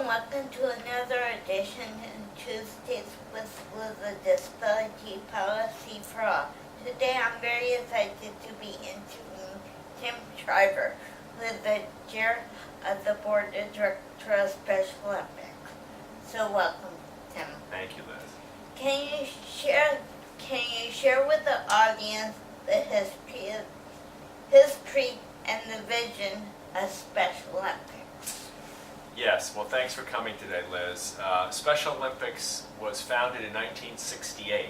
and welcome to another edition in Tuesdays with a Disability Policy for All. Today I'm very excited to be interviewing Tim Shriver, who is the chair of the Board of Directors of Special Olympics. So welcome, Tim. Thank you, Liz. Can you share with the audience the history and the vision of Special Olympics? Yes, well, thanks for coming today, Liz. Special Olympics was founded in 1968,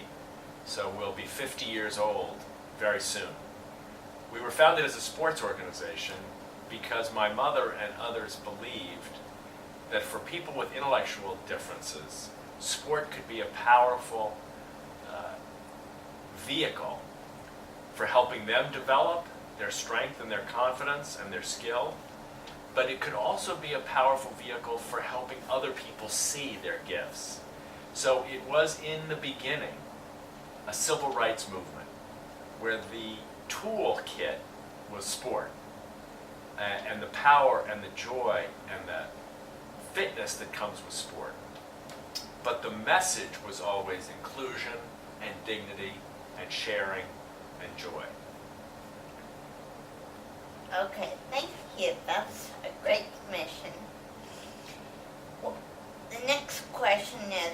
so we'll be 50 years old very soon. We were founded as a sports organization because my mother and others believed that for people with intellectual differences, sport could be a powerful vehicle for helping them develop their strength and their confidence and their skill, but it could also be a powerful vehicle for helping other people see their gifts. So it was in the beginning a civil rights movement where the toolkit was sport, and the power and the joy and the fitness that comes with sport. But the message was always inclusion and dignity and sharing and joy. Okay, thank you. That's a great mission. Well, the next question is,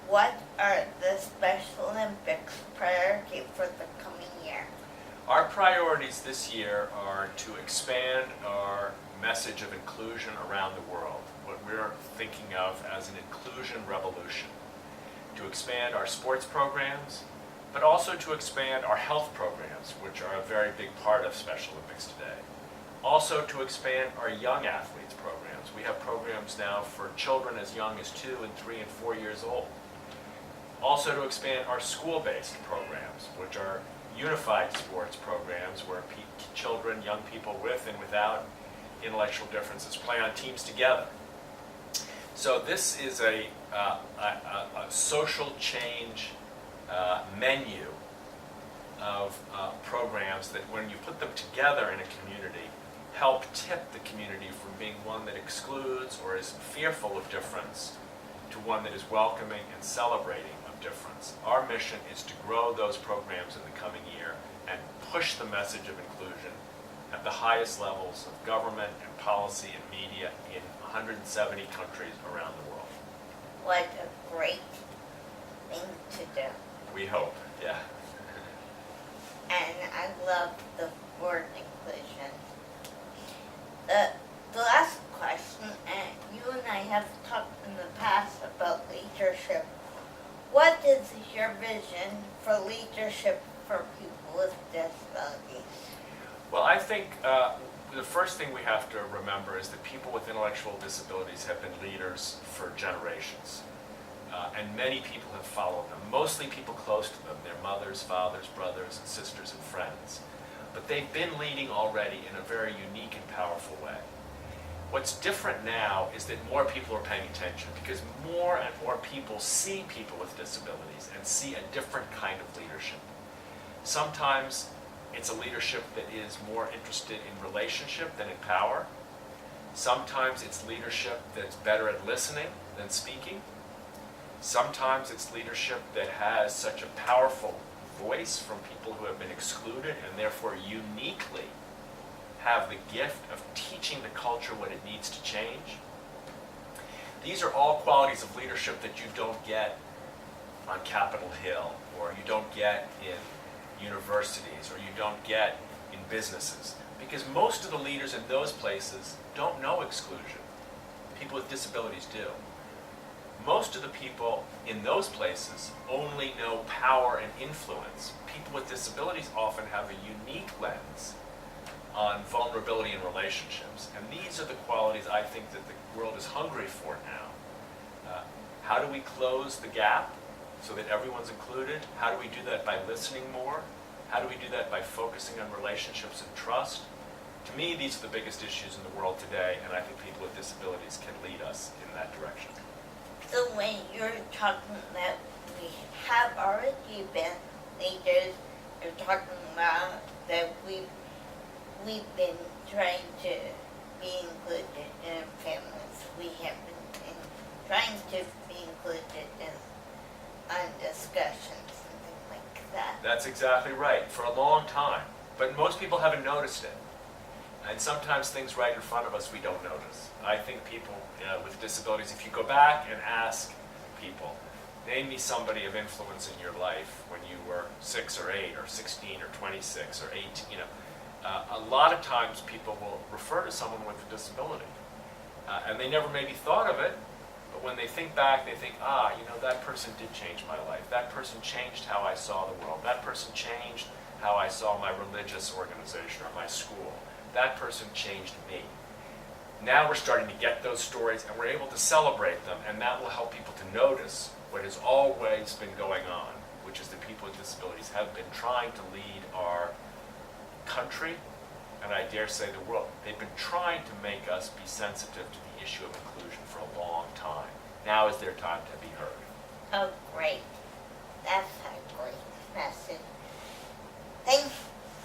what are the Special Olympics priorities for the coming year? Our priorities this year are to expand our message of inclusion around the world, what we're thinking of as an inclusion revolution, to expand our sports programs, but also to expand our health programs, which are a very big part of Special Olympics today. Also to expand our young athletes programs. We have programs now for children as young as 2 and 3 and 4 years old. Also to expand our school-based programs, which are unified sports programs where children, young people with and without intellectual differences play on teams together. So this is a social change menu of programs that when you put them together in a community, help tip the community from being one that excludes or is fearful of difference to one that is welcoming and celebrating of difference. Our mission is to grow those programs in the coming year and push the message of inclusion at the highest levels of government and policy and media in 170 countries around the world. What a great thing to do. We hope, yeah. And I love the word inclusion. The last question, and you and I have talked in the past about leadership. What is your vision for leadership for people with disabilities? Well, I think the first thing we have to remember is that people with intellectual disabilities have been leaders for generations. And many people have followed them, mostly people close to them, their mothers, fathers, brothers, and sisters and friends. But they've been leading already in a very unique and powerful way. What's different now is that more people are paying attention because more and more people see people with disabilities and see a different kind of leadership. Sometimes it's a leadership that is more interested in relationship than in power. Sometimes it's leadership that's better at listening than speaking. Sometimes it's leadership that has such a powerful voice from people who have been excluded and therefore uniquely have the gift of teaching the culture what it needs to change. These are all qualities of leadership that you don't get on Capitol Hill, or you don't get in universities, or you don't get in businesses, because most of the leaders in those places don't know exclusion. People with disabilities do. Most of the people in those places only know power and influence. People with disabilities often have a unique lens on vulnerability in relationships. And these are the qualities I think that the world is hungry for now. How do we close the gap so that everyone's included? How do we do that by listening more? How do we do that by focusing on relationships and trust? To me, these are the biggest issues in the world today, and I think people with disabilities can lead us in that direction. So when you're talking that we have already been leaders, you're talking about that we've been trying to be included in families. We have been trying to be included in on discussions and things like that. That's exactly right, for a long time. But most people haven't noticed it. And sometimes things right in front of us we don't notice. I think people with disabilities, if you go back and ask people, name me somebody of influence in your life when you were 6 or 8 or 16 or 26 or 18, a lot of times people will refer to someone with a disability. And they never maybe thought of it, but when they think back, they think, that person did change my life. That person changed how I saw the world. That person changed how I saw my religious organization or my school. That person changed me. Now we're starting to get those stories and we're able to celebrate them, and that will help people to notice what has always been going on, which is that people with disabilities have been trying to lead our country, and I dare say the world. They've been trying to make us be sensitive to the issue of inclusion for a long time. Now is their time to be heard. Oh, great. That's a great message. Thank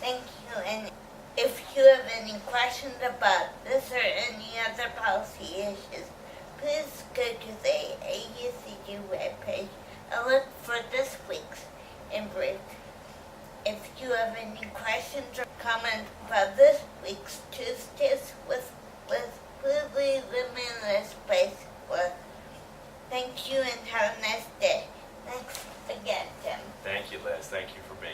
you. And if you have any questions about this or any other policy issues, please go to the AUCG webpage and look for this week's in brief. If you have any questions or comments about this week's Tuesdays with please leave them in this place. Well, thank you and have a nice day. Thanks again, Tim. Thank you, Liz. Thank you for being